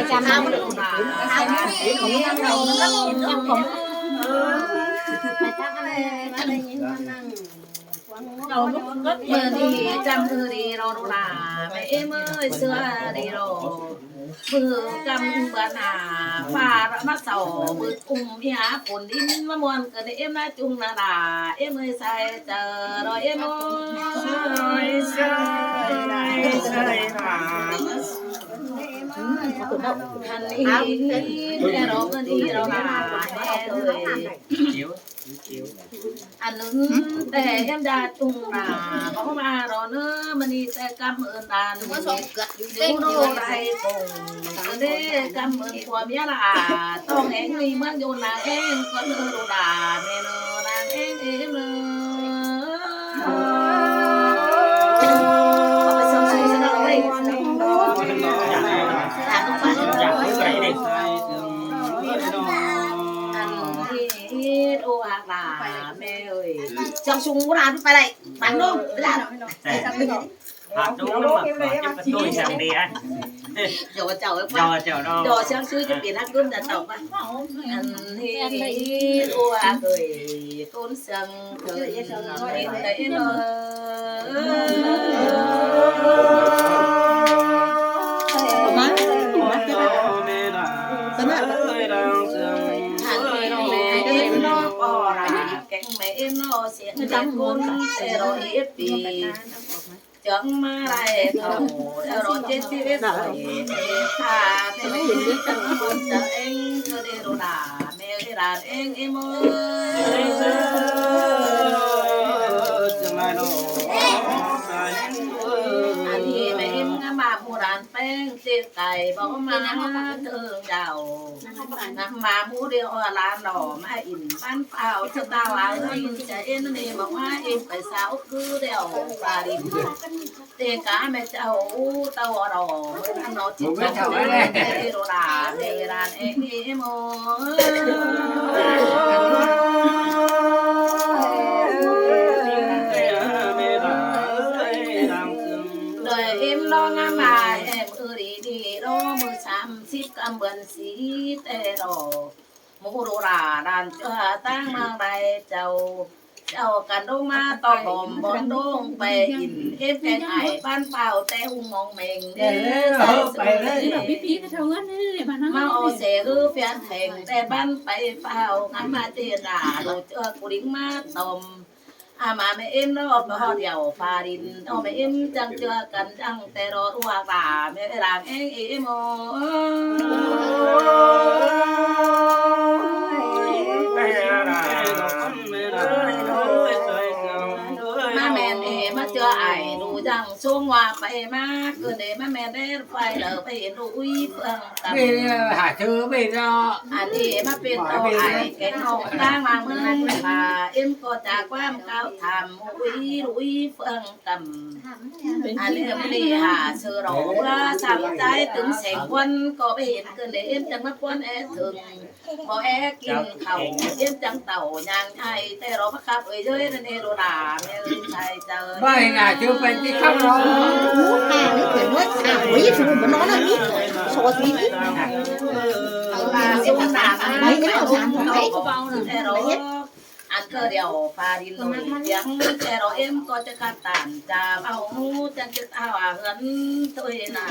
จำได้ของยังเราของเราก็เมื่อดีจำคือดีเราดูนาไม่เมื่อเสื้อดีเรามือกำบันาฟ้ามาเสามืออุ้มพี่หาฝนดินมะม่วงกันเอ็มนาจุงนาดาเอ็มใส่เจอรอยเอ็มใส่ทันนี้แต่เราก็ดีเราหนาแม่เลยอันนึงแต่เอ็มดาจุงนาเขามารอเนื้อมันนี่แต่กำเอิญดานมันดูโน่ไรคงเด้กำเอิญผัวเมียละต้องเองมีเมืองโยนนางเองก็เนื้อดูดาเมนูนางเองเอ็มเลยเขาไปส่งซื้อสักหน่อยแม่เอ้ยจังซุงกูนานไปเลยบังดูไปละhạt đúng lắm mà tôi chẳng đi ăn rồi rồi sáng xưa cho biển ăn cơm đã tàu anh thì ô cười tôn sừng cười mình đấy mà em nó sẽ chẳng muốn sẽ rồi ít vì chẳng mà lại thầu rồi trên TV rồi thà thế mấy hình chẳng muốn chờ anh cho đi đồ đà mẹ đi đàn em ơi anh thì mẹ em mà mua đàn bánh tiệc cày bỏ má thương giàu mà mua đi hoa lan đỏ mà in bán phao cho tao áo in chạy in đi mà hoa em phải sao cứ đeo và đi tiền cả mẹ cháu tao ở đỏ nó chỉ cho đi đồ đà để đàn em ơi đời em lo ngắm mà em đi đó mưa sắm xít cầm bẩn xí tê đồ mũ đồ đà đàn cho tang mang đầy châu châu cần đông ma to bòm bón đông về in em cái ai ban phao té hung mong mình để mau sẽ hư phiền thành để ban bay phao ngắm ma tiền đà đồ cho cô đính ma tôm mà mẹ em nó họ điều pha đình nó mẹ em chẳng chưa cần chẳng tê đó hoa bà mẹ làm em má mẹ em mà chưa ai đủ rằng xuống hoa phải má cứ để má mẹ để phải lỡ phải đủ uy phương tầm hả chứ bây giờ anh thì em biết đâu ai cái hậu đang mà mừng mà em có trả quan cao thầm uy phương tầm anh em đi hà sơ đổ ra sắm trái từng sành quân có biết cứ để em chẳng mất quân em thường có emกินข้าวem chẳng tàu nhang aiแต่เราพักขับเยอะนั่นเองโดนด่าไม่ใช่เจอ bây là chưa phải đi khắp rồi nước cái nước quỷ phụ mà nó là ít sọt ít là xuống đàn đấy cái nào đàn đấyแต่เราอันก็เดียวพาดินลอยยังแต่เราเอ็มก็จะขัดตานจะเอาหูจะจะเอาเงินตัวน่ะ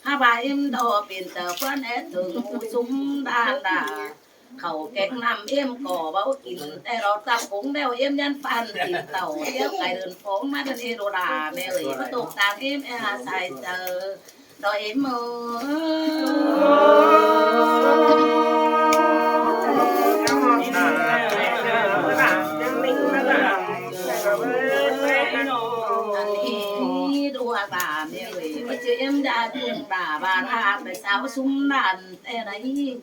ถ้าบ่ายเอ็มดอเป็นเตอเพื่อนเอ็ดถึงหูซุ้มด้านด่าเขาแกงน้ำเอ็มก่อเบากินแต่เราจับกุ้งแล้วเอ็มยันฟันกินเต่าเที่ยวไก่เดินฟงมาเดินเอโรดาแม่เลยมาตกตามเอ็มอาใส่เจอดอยเอ็มมืem đã cùng đà bà ra phải sao súng đàn tè đấy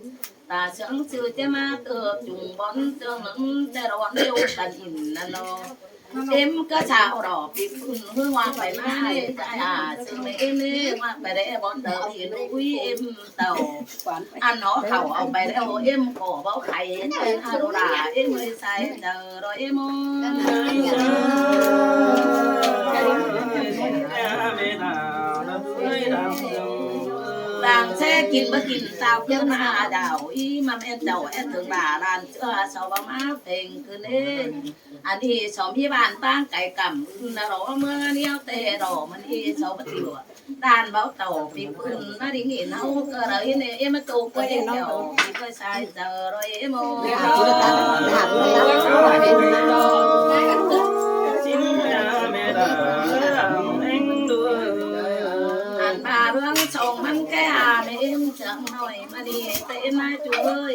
ta sướng sư thế mà được dùng bón tương lắm tè đón yêu tận in nó em có sao đỏ bị hương hoa phải mai sư mẹ em đi mà phải để bón đỡ thì nuôi em tàu ăn nó khẩu ông phải để em cổ báo khay trên hà đồ đà em mới sai giờ rồi em đàn xe กินมากินตาวขึ้นมาดาวอีมาแม่เจ้าแอนถึงด่าลานเชื่อสาวมาเพลงคืนเอ้อันนี้สมพิบาลตั้งไก่กำนรอเมื่อเนี้ยเตะรอมันอีสาวปฏิวัติด้านเบาเต่าปีปืนน่าดิ่งเห็นเอาก็เลยเนี่ยเอ็มตูก็เดียวปีก็ใช้เจอรอยเอ็มโมอันมาเรื่องส่งมันแก่เอ็มจังหน่อยมาดีเต้มาจุ้ย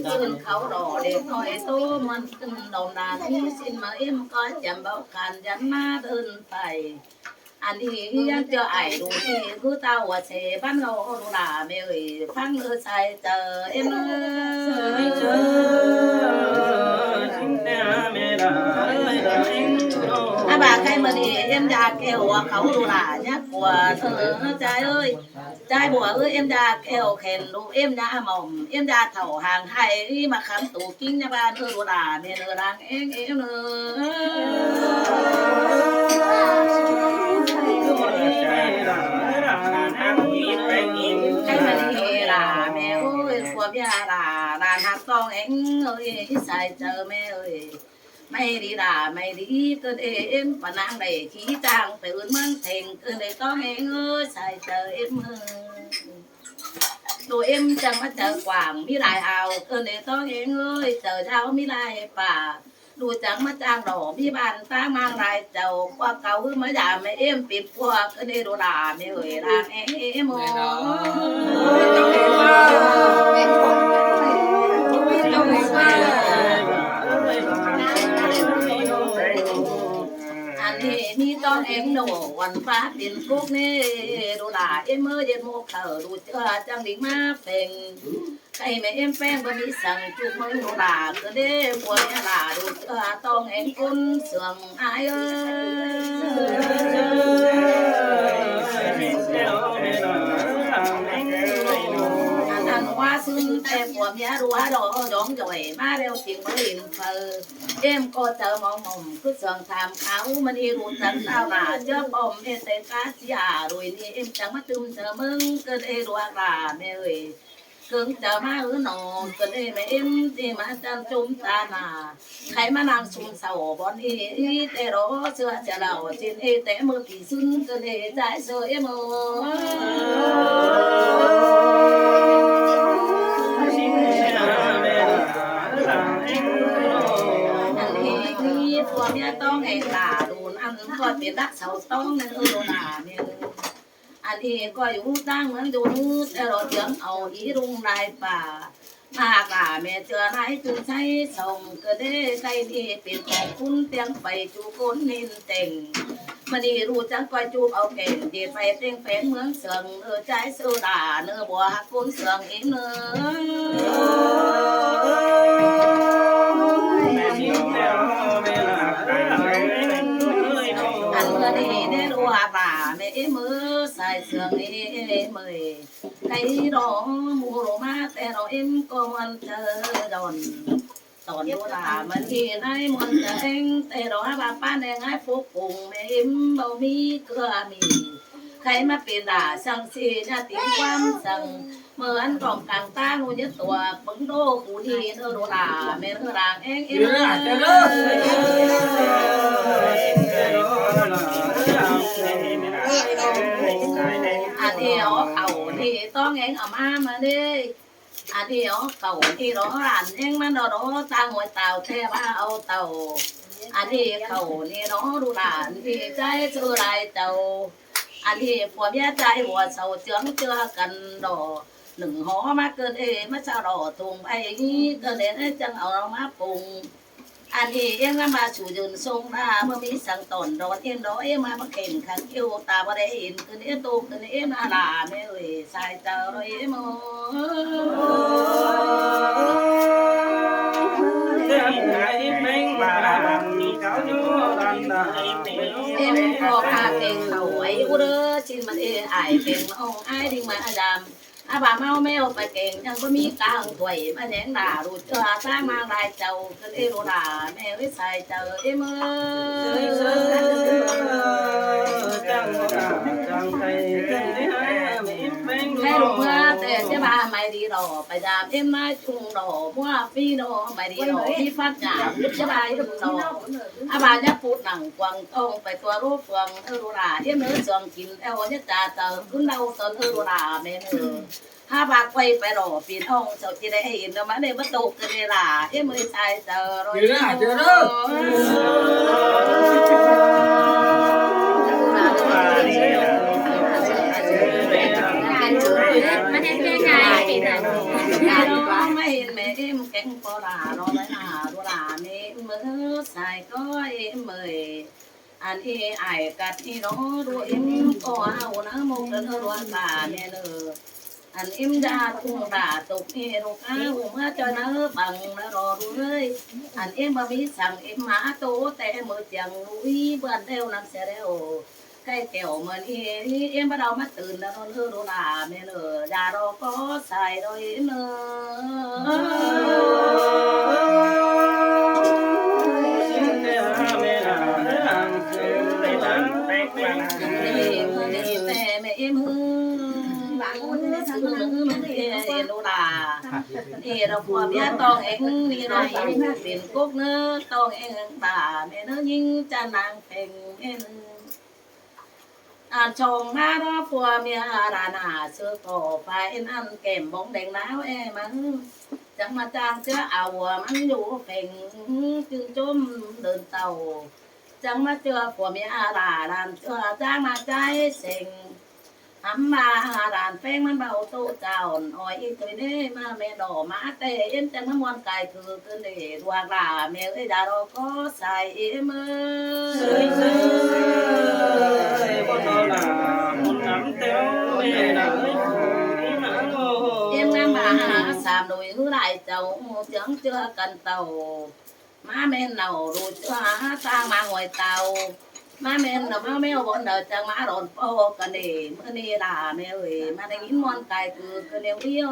ขึ้นเขารอเด็กหน่อยโตมันขึ้นดอนดานที่สิ้นมาเอ็มก็จำเบาการยันมาเดินไปอันนี้ยังเจอไอ้ดูที่คือเต้าว่าเชบ้านเราดูด่าไม่เอ่ยฟังเลยใส่เจอเอ็มอาบาใครมาดีเอ็มยาแก้วเขาดูด่าเนี่ยกลัวเธอใจเอ้ยใจบัวเอ้ยเอ็มยาแก้วเข็นดูเอ็มยาหม่อมเอ็มยาเถ่าห่างให้มาคำตู่กิ้งเนี่ยบ้านเธอดูด่าเนี่ยเนื้อรังเอ็มเนื้ใครมาดีล่ะแม่เอ้ยควบยาล่ะนานหักต้องเอ็งเอ้ยใส่เจอแม่เอ้ยไม่ดีด่าไม่ดีเกินเอ็มปนางได้ขี้จางตื่นเมืองเพ่งเกินได้ต้องเอ็งเอ้ยใส่เจอเอ็มดูเอ็มจังมาเจอกว่างมีลายเอาเกินได้ต้องเอ็งเอ้ยเจอเท้ามีลายป่าดูจังมาจางดอกมีบานตามังลายเจ้าว่าเก่าคือมาด่าไม่เอ็มปิดพวกเกินได้ดูด่าไม่เอ่ยร่างเอ็มอันนี้มีต้องเอ็งโนวันฟ้าดินพวกนี้ดูด่าเอ็มเย็นโมกเธอดูเจ้าจังดิ่งมาเป็นใครไม่เอ็มแป้งก็มีสั่งจุกมือดูด่าก็ได้ปวดด่าดูเจ้าต้องเอ็งคุณเสื่อมอายเอ้อันว่าซึ่งแต่ปวดเมียรัวดอกย้องจ่อยมาเร็วจริงไม่เห็นเพอเอ็มก็เจอมองมคือเสื่อมทำเขามันอีรู้จักเต้าหน้าเจ้าปอมเอเตกาเสียรวยนี่เอ็มจังมาจุ่มเจอมึงก็ได้รัวกาแม่เอ้ยเกิงจะมาหนอนก็ได้แม่เอ็มที่มาจังจุ่มตาหน้าใครมานั่งซุ่มเศร้าบอนอีแต่รอเชื่อจะเล่าจินเอแต่มือผีซึ้งก็ได้ใจเสือเอ็มพวกเนี้ยต้องเองด่าดูอันก็เป็นรักเสาต้องนั่นด่าเนี่ยอันนี้ก็อยู่ตั้งเหมือนดูนู้แต่เราเจียงเอาอีรุงลายป่ามากด่าแม่เจอไหนจึงใช้ส่งก็ได้ใจดีเป็นของคุณเตียงไปจูก้นนินเต่งมันนี่รู้จังก็จูบเอาเก่งดีไปเต่งแฝงเมืองเสืองใจสู้ด่าเนื้อบัวหักคุณเสืองอีเนื้อันเมื่อนี้ได้รู้ว่าป่าแม่มือใส่เสื่องเมื่อยใครร้องมูโรมาแต่เราเอ็มก็มันเจอดอนตอนดูด่ามันที่ไหนมันจะเองแต่เราบ้าป้าแดงให้พวกปุ่งแม่เอ็มเบามีเกลือมีใครมาเป็นด่าสั่งสีน่าติดความสั่งเหมือนกล่องกลางตาหูยึดตัวบังโดหูดีเธอดูด่าแม่เธอด่าเองเอ็มอันเดียวเขาที่ต้องเองเอามาดิอันเดียวเขาที่ร้อนอันเองมันร้อนตาหัวเต่าเทว่าเอาเต่าอันนี้เขานี่ร้อนดูด่าที่ใจชื่อไรเต่าอันนี้พวกเมียใจหัวเสาเจืองเจือกันดอหนึ่งหอมาเกินมาเช้ารอตุงไอ้นี้เกินจังเอาเรามาปรุงอันนี้เอ็งมาสู่ยืนทรงหน้าเมื่อมีสังตนรอเอ็งรอเอ็งมาเข่งขันคิวตาบ่ได้เห็นคืนเอ็งตูคืนเอ็งนาลาไม่เอ่ยสายเจ้าเราเอ็งเอ็มพอพาเก่งเขาไอ้อุเรชินมันไอ้เป็นองไอ้ดิ่งมาดำอาบ่าเมาแมวไปเก่งยังก็มีกลางถวยมาแหนงด่าดูเจอสร้างมาลายเจ้าก็เอโรด่าแม่วิสัยเจอเอ็มให้ลูกเมื่อ chứ ba mày đi đồ bây giờ em nói chung đồ mua phi đồ mày đi đồ đi phát nhà chứ ba ấy đồ bà nhắc phút nặng quăng tông phải tua rú phường đồ là em nữa trường kín eo nhất trà tờ cứ đâu tờ đồ là mẹ nữa ha bà quay phải đồ pin ông sau khi đấy hiện nó mà đây bắt tục cái là em mới sai tờ rồi mấy mẹ em cánh co là nó lấy là mẹ mới xài có em mời anh ai cắt đi nó đuổi em có áo nó một lần đuổi bà mẹ nữa anh em ra cũng đã tục nghe rồi cá mà cho nó bằng nó rồi anh em mà biết rằng em má tố té mới chẳng núi bên theo nằm xe đeo cái kẹo mình em bắt đầu mắtตื่นnó hư đồ là mẹ nữa già đó có xài đôi nữa mẹ em hư đồ là thì đâu có biết con em đi rồi tiền cốt nữa con em bà mẹ nó nhưng cha nàng thành em chồng má đó phùa mẹ đàn xưa cổ phải ăn kèm bóng đèn láo em chẳng mà trang chứ ảo ăn đủ phèn chưng chôm đơn tàu chẳng mà chưa phùa mẹ đàn chưa trang mà trái xình mà đàn phènมันเบาโตเจ้าอ่อยอีตัวนี้มาแม่ดอกมาแต่เอ็มจังน้ำมันไก่คือเด็ดวางลาแม่เอ้ยดาเราก็ใส่เอ็มem ngang bà sàm đùi hứa lại chầu chẳng chưa cần tàu má men nào rồi chưa ta mà ngoài tàu má men nào má mèo bọn đời chẳng má đồn po cần để mưa đi là mẹ ơi má đánh in món cài cứ đều yêu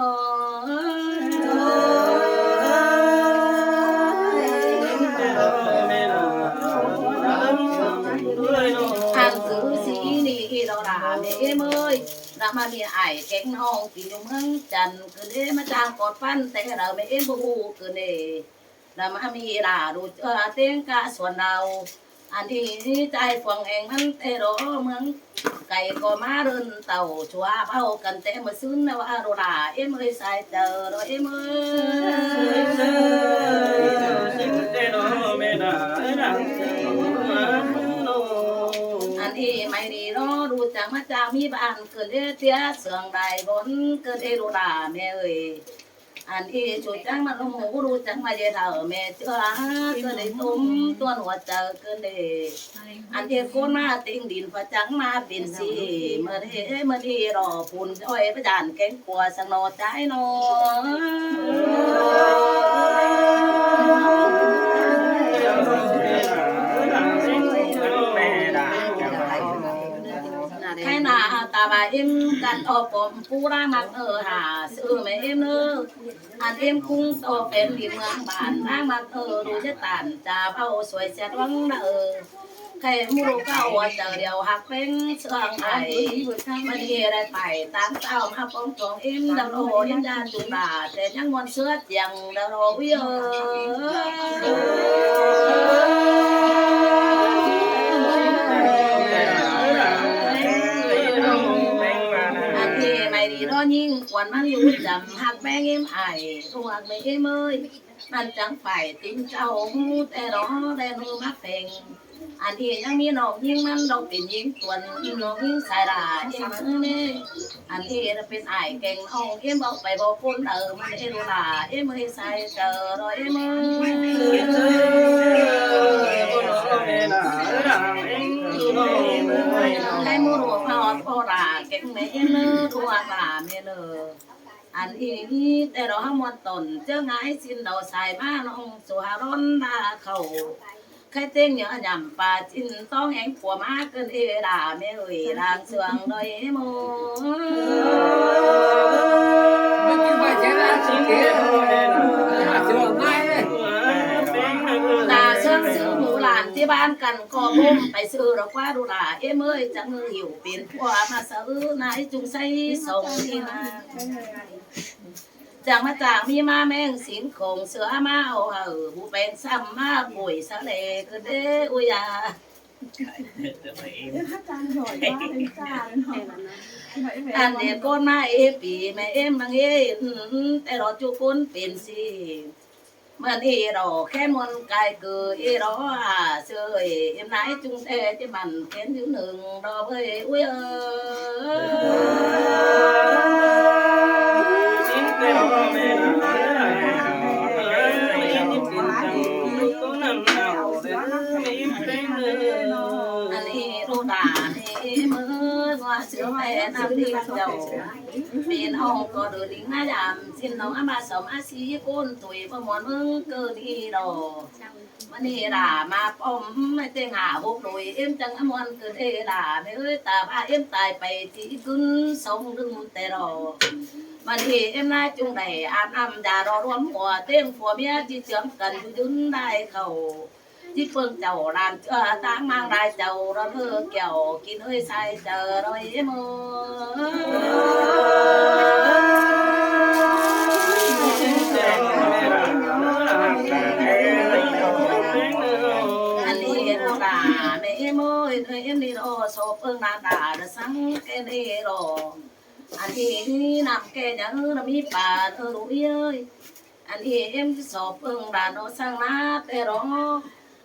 ăn cứ xí đi đâu là mẹ em ơi đã mà mẹ ải cánh hông thì nhung hăng trần cứ để mà trang cột phân té là mẹ em bu cứ để đã mà mẹ là đủ tiếng ca xuân nào anh đi trai phường em hắn té đó mướn cày có má đơn tàu chúa bao cần té mà xứng đâu đâu là em ơi sai chờ rồi em anh đi mày đi đó đủ chẳng mà chào mi bạn cứ để tía sườn đài vốn cứ để đủ là mẹ ơi anh đi chủ chẳng mà nó ngủ đủ chẳng mà về thở mẹ chưa cứ để tôm tuôn hoa chờ cứ để anh đi con mà tiếng điện và chẳng mà biển gì mà đi đỏ phun ôi với đàn cánh của sang nó trái nó cái nào ta bà em cần ở phòng phu ra mặc ở hà sự mẹ em nữa anh em cũng to phèn đi ngang bản đang mặc ở đủ chất tàn trà bao xoay xe vắng nợ cái mua cao chờ điều hạt bên sương này mà đi đây phải tám tao mà phong tròn em đâu đồ em ra chúng bà để nhang ngon sữa chẳng đâu đồ yêu đi đó nhưng quần ăn lúa chậm hạt beng em ải thu hạt mấy em ơi anh chẳng phải tính cháu té đó đen hư mắc phèn anh thì nhang mi nọ nhưng man đâu tiền những tuần nó những xài là em nè anh thì làเป็นải kèn ông em bảo phải bảo phun ở mà để đồ là em ơi xài chờ rồi em ơi cái mua đồ phao là kèn mẹ em đồ là mẹ nữa anh ýแต่đó một tuần chưa ngái xin đầu xài ba nó số hà rôn là khẩu cái tên nhớ nhầm bà chín to em của má cơn ê đà mẹ ơi làng sườn đôi em là sương sư mù làn tiếp บ้านกันก็บุ้มไปซื้อดอกว่าดูล่ะเอ้เมื่อยจังหิวเป็นผัวมาซื้อนายจุงใส่ส่งที่นาจากมาจากมีมาแมงสินคงเสือมาเอาผู้เป็นซ้ำมาป่วยสะเลคือเด้อุยาอันเนี้ยก้นมาปีแม่เอ็มบางเอ็แต่เราจุกุนเป็นสิเมื่อนี่เราแค่มนกายเกิดเราเชื่อเอ็มไหนจุงเทจะมันเข็นอยู่หนึ่งเราเอ้ยอุ้ยอันนี้รู้ด่านี่มือว่าเสือแม่น้ำดีเจ้าเป็นห้องก็เดือดดิ้งน้ายามสิ้นน้องอามาสมอาศีก้นตุยประมวลมึงเกิดดีดอวันนี้ด่ามาป้อมไม่เต็งหาบุกลุยเอ็มจังอมวนเกิดเอด่าไม่เอ้ยตาบ้าเอ็มตายไปที่ขึ้นสองดึงแต่รอวันนี้เอ็มนายจุงได้อาบน้ำยารอรวมหัวเต้งผัวเมียที่เชื่อมกันอยู่ยืนได้เขาที่เพิ่งเจ้าลานตั้งmangได้เจ้าเราเลือกเกี่ยวกินเอ้ยใส่เจอเราเอ็มอันนี้เราด่าไม่เอ็มเอ้ยเอ็มนี่เราสอบเพิ่งด่าสังแกนี่เราอันนี้นำแกยังเรามีป่ารู้เย้ยอันนี้เอ็มสอบเพิ่งด่าเราสังนาแต่เรา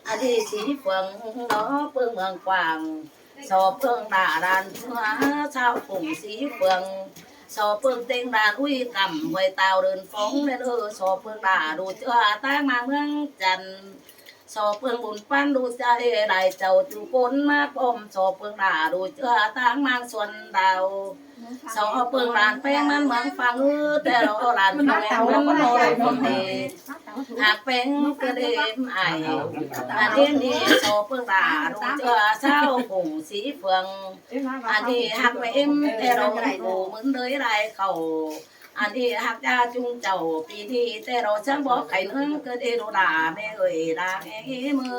อันนี้สีเฟืองเนาะเฟืองเมืองกวางสอบเฟืองด่าดานเชื่อชาวกลุ่มสีเฟืองสอบเฟืองเต็งด่าอุ้ยกำไว้เตาเดินฟ้องเลยสอบเฟืองด่าดูเชื่อตั้งมาเมืองจันสอบเฟืองบุญปั้นดูใจได้เจ้าจุกนมาปมสอบเฟืองด่าดูเชื่อตั้งมาส่วนดาวสอบเฟืองด่านแป้งมันเหมือนฟังแต่เราหลานแป้งมันโนได้คนเดีหากเป็นกระเด็มไออันนี้นี่โซเพิ่งด่าดูเจอเช้าผงสีเฟืองอันนี้หักไม่เอ็มแต่เราดูเหมือนเลยไรเขาอันนี้หักยาจุงเจ้าปีนี้แต่เราช่างบอกไข่เนื้อเกิดเอโดด่าแม่เอ๋ยด่าแง่มือ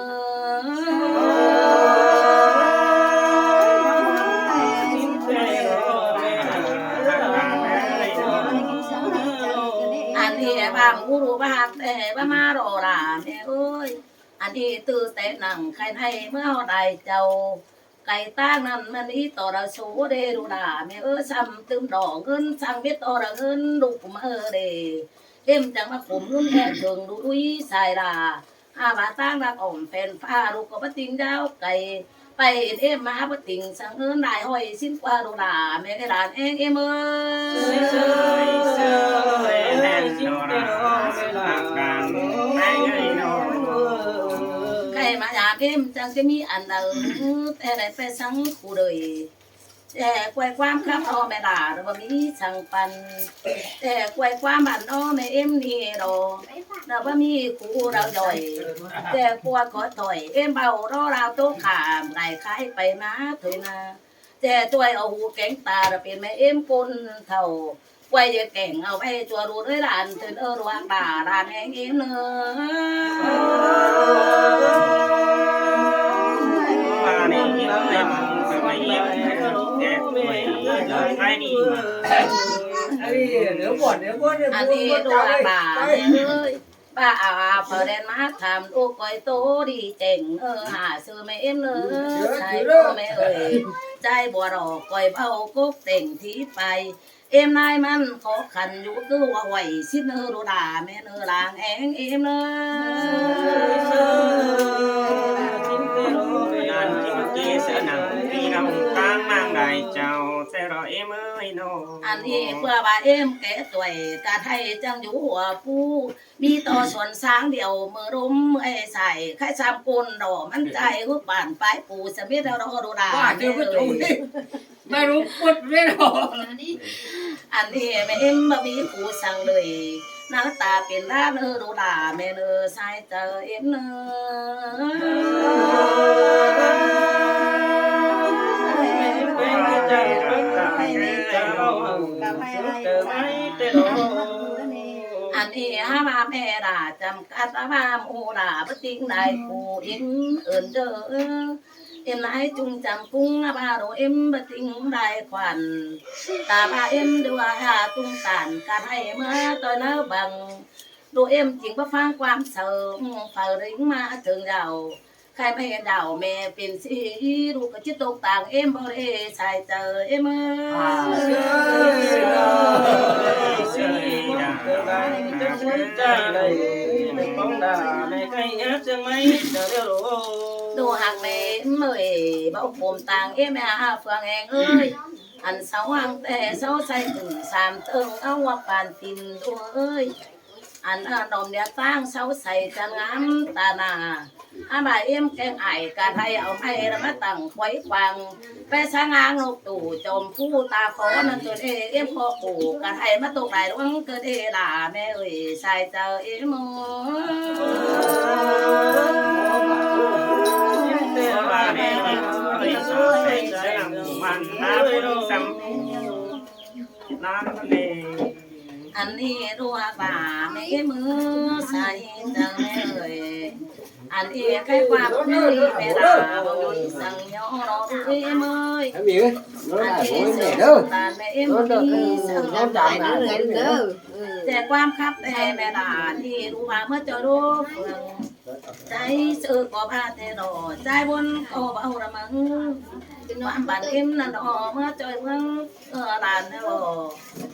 อันนี้บ้ามูรู้บ้าแต่บ้ามารอด่าแม่เอ้ยอันนี้ตื่นแต่หนังใครให้เมื่อใดเจ้าไก่ตานั้นมันนี้ต่อเราสู้เดรูด่าแม่เอ้ยซ้ำตึมดอกเงินสั่งเบ็ดต่อเราเงินลูกมาเดเอ็มจังมาขุมนุ่นแห่ถึงดูดุยสายด่าอาบาตั้งรักอ่อมแฟนฟ้าลูกก็ปติงดาวไก่ไปเอ็มมาปติงสั่งเงินได้ห้อยสิ้นกว่าดูด่าแม่ไอ้หลานเองเอ็มเอ้ยใครมาอยากเอ็มจังจะมีอันเดิมแต่ได้ไปสังคู่เลยแต่กวยความครับอ้อแม่ด่าหรือว่ามีสังปันแต่กวยความบันอ้อแม่เอ็มนี่รอเราว่ามีคู่เราย่อยแต่กลัวขอถอยเอ็มเบารอเราโต๊ะขามไหลคล้ายไปมาถอยมาแต่ตัวเอาหูแกงตาเราเป็นแม่เอ็มคนเท่าไว้จะแก่งเอาไปจัวรูด้วยหลานตื่นระวังด่าหลานแห้งเอ็มเนออันนี้ดูด่าเลยป้าอาเปิดแดนมาทำลูกก้อยโตดีเจ๋งหาซื้อแม่เอ็มเลยใช่ก็แม่เอ่ยใจบัวดอกก้อยเบากุ๊กเต่งที่ไปเอ็มนายมันขอขันอยู่คือว่าไหวสิ้นดูด่าแม่เนอลางแองเอ็มอันนี้เพื่อว่าเอ็มแก่ตัวกะไทยจังอยู่หัวผู้มีต่อส่วนสางเดียวมือรุมไอ้ใส่ไข่ซ้ำกุนดอกมันใจหุบป่านปลายปูสมิธเราดูด่าไม่รู้ปุดไม่รู้อันนี้แม่เอ็มมามีผู้สั่งเลยหน้าตาเป็นร้านดูด่าแม่เนอใส่เจอเอ็มเนอัน อันนี้มาแม่ด่าจำกัดมาโมด่าปติ้งได้กูอินเอินเด้อเอ็มไหนจุงจำกุ้งบาโรเอ็มปติ้งได้ควันตาบาเอ็มดูว่าตุ้งตานการให้เมื่อตอนนั้นบังดูเอ็มจริงว่าฟังความเสริมเฝ้าริ้งมาถึงเราใครไม่เดาแม่เป็นสีลูกก็จิตตกต่างเอ็มบ่ได้ใส่เจอเอ็มดูหักแม่เมื่อยบ่ผมต่างเอ็มเฟืองแองเอ้ยอันเสาหังแต่เสาใส่ถึงสามเติงเอาว่าปานปินดูเอ้ยอันนมเดียตั้งเสาใส่จันงามตาหนาบ่าเอ็มแกงไอ้กะไทยเอาให้ระมาตั้งไว้ฟังไปสางางลูกตู่จมผู้ตาขอนั่นตัวเอ็มพอปู่กะไทยมาตกไหลวังเกิดด่าแม่เอ้ยใส่เจอเอ็มอันนี้รัวป่าไม่มือใส่เจอแม่เอ้ยอันนี้ใครความนี่เวลาบ่มีสั่งย่อเราเอ้ยเมื่อยอันนี้ตาแม่เอ็มมีสั่งย่อได้เด้อแต่ความคับแต่แม่ลาที่รู้ว่าเมื่อจะรู้เฟื่องใจซื้อก็พาแต่ดอใจบนก็เบาละมึงความบันเอ็มนั่นอเมื่อจอยเมืองลานเนาะ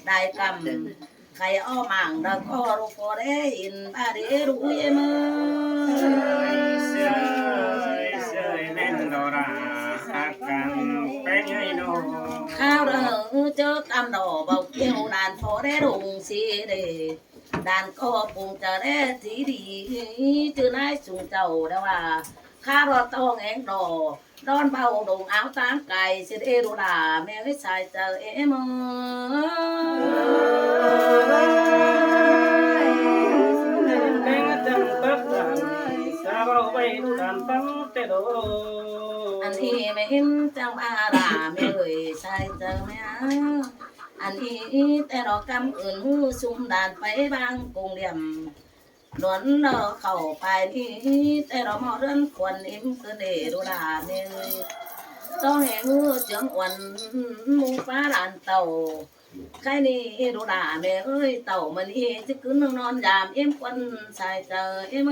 ได้กำใครอ้อมังดังก็รู้ก็ได้ยินบ้าเดรู้ยังมือข้าวเรื่องเจอกำดอกเบาเกี่ยวดานพอได้ลงสีเดดานก็ปุ่งจะได้สีดีจือนายสุงเจ้าได้ว่าข้าวรอต้องแองดอกดอนเบาดงเอาตางไก่เสด็จดูด่าแม่ให้ใส่เจอเอ็มอันนี้ไม่เห็นจังมาด่าแม่เอ้ยใส่เจอแม่อันนี้แต่ดอกกำอื่นหูซุ่มด่านไปบางกรุงเรียมหลวนเข้าไปนี่แต่เราหมอเรื่องควรอิ่มคือเดดูด่าแม่เอ้ยต้องแหงเจียงอ่อนมูฟ้าหลานเต่าใครนี่ดูด่าแม่เอ้ยเต่ามันนี่จะขึ้นนอนยามเอ็มควันใส่เจอเอ็ม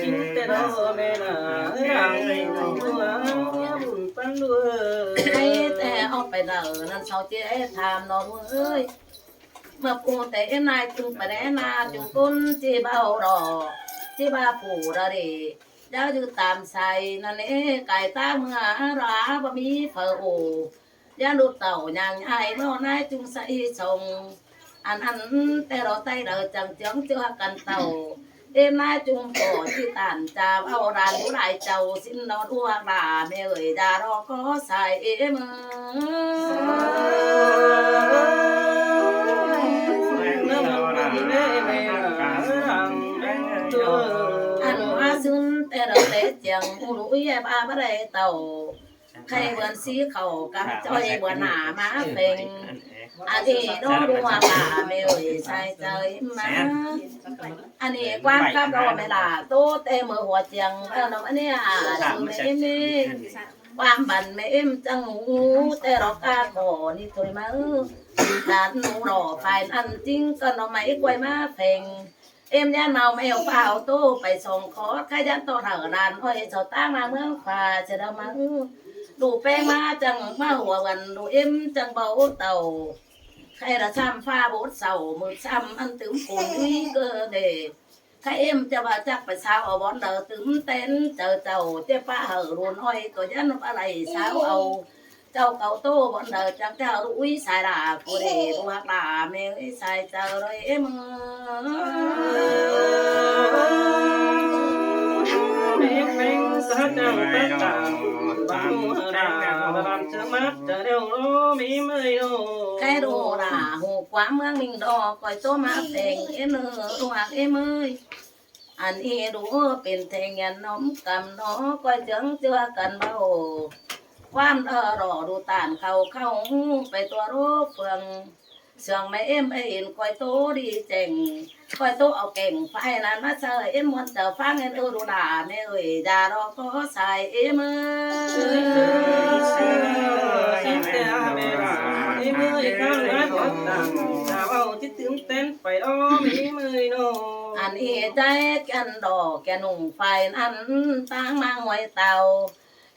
ชิ้นแต่เราแม่น่ะให้แต่เอาไปเดินนั่นเสาเจ๊ทำนอนเอ้ยเมื่อปูแต่เอ็มนายจุงไปแน่นาจุงก้นจีเบาดอกจีบาปูระเดย้าอยู่ตามใส่นั่นเองไก่ตาเมื่อราบะมีเฟอโอย่าลูกเต่าอย่างไอ้นอนายจุงใส่ส่งอันแต่เราไต่เดินจังเจียงเจือกันเต่าเอ็มนายจุงก่อที่ตานจาเอาดานผู้ใดเจ้าสิ้นนอนรัวด่าแม่เอ๋ยด่ารอก็ใส่เอ็มอันว่าซึนแต่เราเตะเจียงหูรู้ยบ้าบ่ได้เต่าใครเบือนสีเขากับจ้อยเบือนหนามาเป็นอันนี้โดนรัวด่าแม่เอ๋ยใส่เจอมาอันนี้ความกับเราไม่ล่ะโตเตะมือหัวเจียงแล้วน้องอันนี้คือไม่นี่ความบันไม่เอ็มจังหูแต่เรากล้าขอนี่ถอยมาด้านหนูรอฝ่ายนั้นจริงก็น้องไม่กล้วยมาเพ่งเอ็มยันเมาไม่เอาเปล่าตู้ไปส่งขอใครยันโตเถอะร้านห้อยเสาตั้งมาเมืองฟ้าจะเดามาดูแป้งมาจังมาหัววันดูเอ็มจังเบาเต่าใครละซ้ำฟ้าบดเสามือซ้ำอันตึมปุ่นนี่ก็เด็กใครเอ็มจะว่าจักไปเช้าเอาบอลเดอตึมเต้นเจอเจ้าเจ้าป้าเหอรุนห้อยก็ยันอะไรเช้าเอาเจ้าเก่าโตบอลเดอจังเจ้าอุ้ยสายด่าผู้เดตัวด่าแม่สายเจอเลยเอ็มใครดูด่าหูความเมืองมิงดอกคอยโตมาแต่งเอ็มรัวเอ็มอันนี้ดูเป็นแทงยันน้อมกำน้อคอยเจืองเจือกันเบาความรอดูตานเข้าไปตัวรูปเฟือง sương mấy em in coi tố đi chèn coi tố ao kèn phải là nó sợ em muốn chờ phang em ư đồ đà mẹ ơi già đó có xài em ơi em ơi con nói có tặng sao ao chứ tiếng tên phải đó mấy mươi nô anh ý trái cái đỏ cái nùng phải ăn tang mang ngoài tàu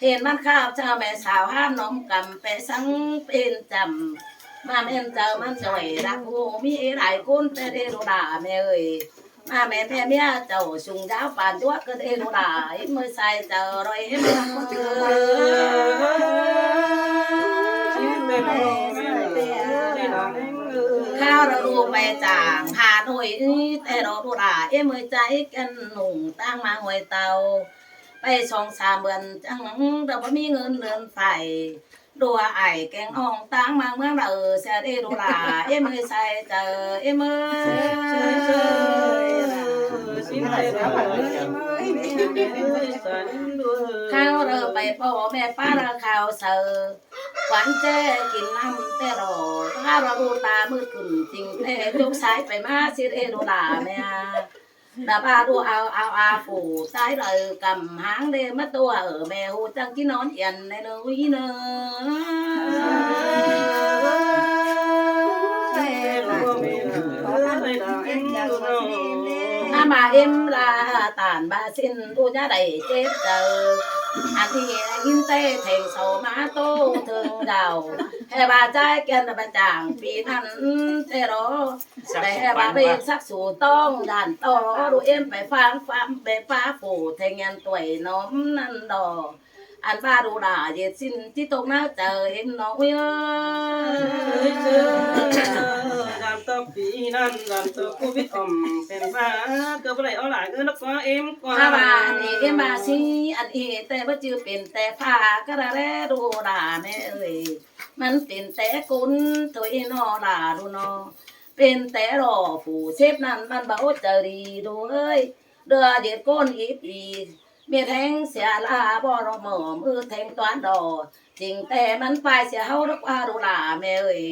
hiệnมันข้าวเจ้าแม่สาวห้ามนมกำไปสังเป็นจำมาแม่เจ้ามันจ่อยรักหูมีหลายคนแต่เดโรดาแม่เอ้ยมาแม่แม่เมียเจ้าชุงเจ้าป่านตัวก็เดโรดาเอ็มมือใส่เจ้ารอยเอ็มรักคนเกิข้าวเราดูไปจางหาหน่วยแต่เราดูดาเอ็มมือใจกันหนุ่งตั้งมาหวยเตาไป2-3 เดือนจังเราไม่มีเงินเดือนไฟดัวไอแกงอ่องตั้งมาเมื่อเราเสียได้ดูดาเอ็มมือใส่เจอเอ็มมือข้าวเราไปพ่อแม่ป้าเราข้าวเสือขวัญเจ้กินน้ำแต่รอข้าวเราดูตามืดขึ้นจริงแต่จุกสายไปมาเสียได้ดูดาแม่ดาบาดูเอาphủ trái lời cầm háng đêm mất tua ở mẹ hồ trăng chỉ nón yên này núi nơ mà em là tàn bà xin tôi giá đầy chết giờ anh thì in tê thành sầu má tô thường giàu hay bà trai kia là bà chàng vì hắn thế đó để bà bị sắc sủ tông đàn to rồi em phải phang để phá phủ thành ngàn tuổi nóm năn đỏ anh ba đủ đà gì xin chỉ tốt nào chờ em nói làm tóc vì nan làm tóc cô biết tiền ba cơ cái này ở lại nó có em qua bà thì em bà si anh thìแต่ว่าชื่อเป็นแต่ผ้าก็ได้ดูด่าแม่เอ้ยมันเป็นแต่คนตัวเองนอด่าดูนอเป็นแต่รอผู้เชฟนั่นมันบ่เจอดีดูเอ้ยเดือเด็ดก้นอีปีเมียแทงเสียลาบ่รอหมอมือแทงตอนดอจริงแต่มันไปเสียเฮารักว่าดูด่าแม่เอ้ย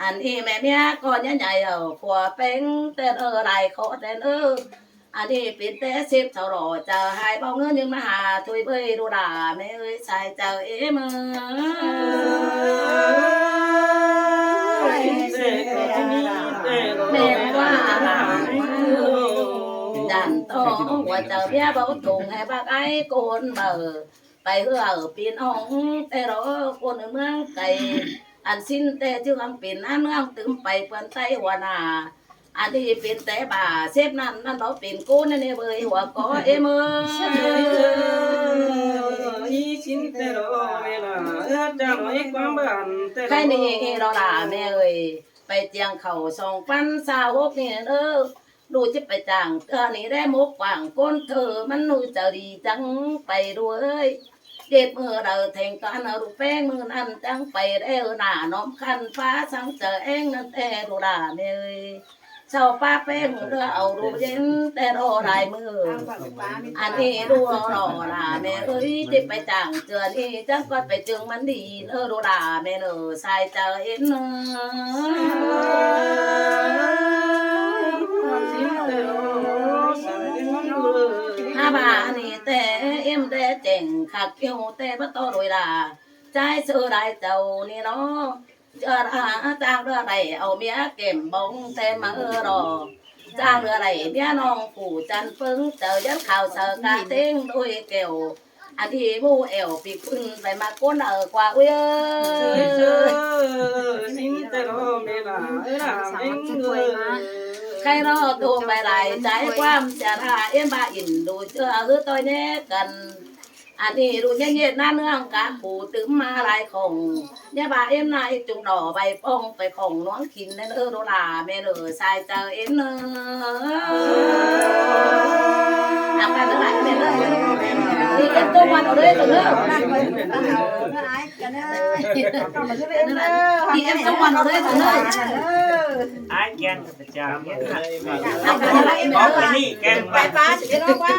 อันนี้แม่เมียก็ใหญ่ๆผัวเป็นแต่หลายขอแต่อันนี้เป็นแต่เสพเท่ารอเจอหายเบาเงินยังมาหาถวยเบยดูด่าแม่เอ้ยใส่เจอเอ็มแม่ว่าดันต้องว่าเจอเบี้ยเบาถุงให้บักไอ้โกนเบอไปเพื่อปีนห้องแต่รอคนเมืองไก่อันสิ้นแต่ที่คำเป็นอันเมืองตึมไปเปิ้นไต้หัวนาอันนี้เป็นแต่บ่าเซฟนั่นเราเป็นกูนั่นเองเบยหัวก็เอ็มใครนี่เราด่าแม่เอ้ยไปเจียงเข่า2,026นี่ดูจะไปจางเธอนี่ได้มุกกว่างก้นเธอมันนูจะดีจังไปด้วยเจ็บมือเราแทงตอนเราแป้งมือนั่นจังไปได้หน้าน้อมคันฟ้าสังเจอเองนั่นแต่ดูด่าแม่เอ้ยเช้าป้าแป้งเรือเอาดูเย็นแต่รอลายมืออันนี้ดูรอด่าแม่เอ้ยจะไปจางเจอนี่จังก็ไปจึงมันดีดูด่าแม่ใส่เจอเอ็นbà này té em té chèn khạc kêu té bắt to rồi là trái sữa đại chầu ni nó chờ đã trang đưa này ao mía kèm bóng té mà đò trang đưa này mía non phủ chăn phấn chờ giấc khảo sợ cả tiếng đôi kèo anh thì bu ẻo bị phun phải mà con ở qua ơi xin té đó mẹ là anh người ใครรอตัวไปหลายใจความจะราเอ็มบาอินดูเชื่อคือตัวแน่กันอันนี้ดูเย็นๆหน้าเนื้องกะปูตึมมาหลายของเนี่ยบาเอ็มนายจุงดอกใบป้องไปของน้องขินนั่นโดลาแม่ใส่เจอเอ็มเอาไปเท่าไหร่แม่นี่เอ็มตัววันเอาเลยตัวนี่เอ็มตัววันเอาเลยตัวai ghen thì chào nhéเอาไปเท่าไหร่แม่ นี่แกง ไปป้าสิเนาะว่า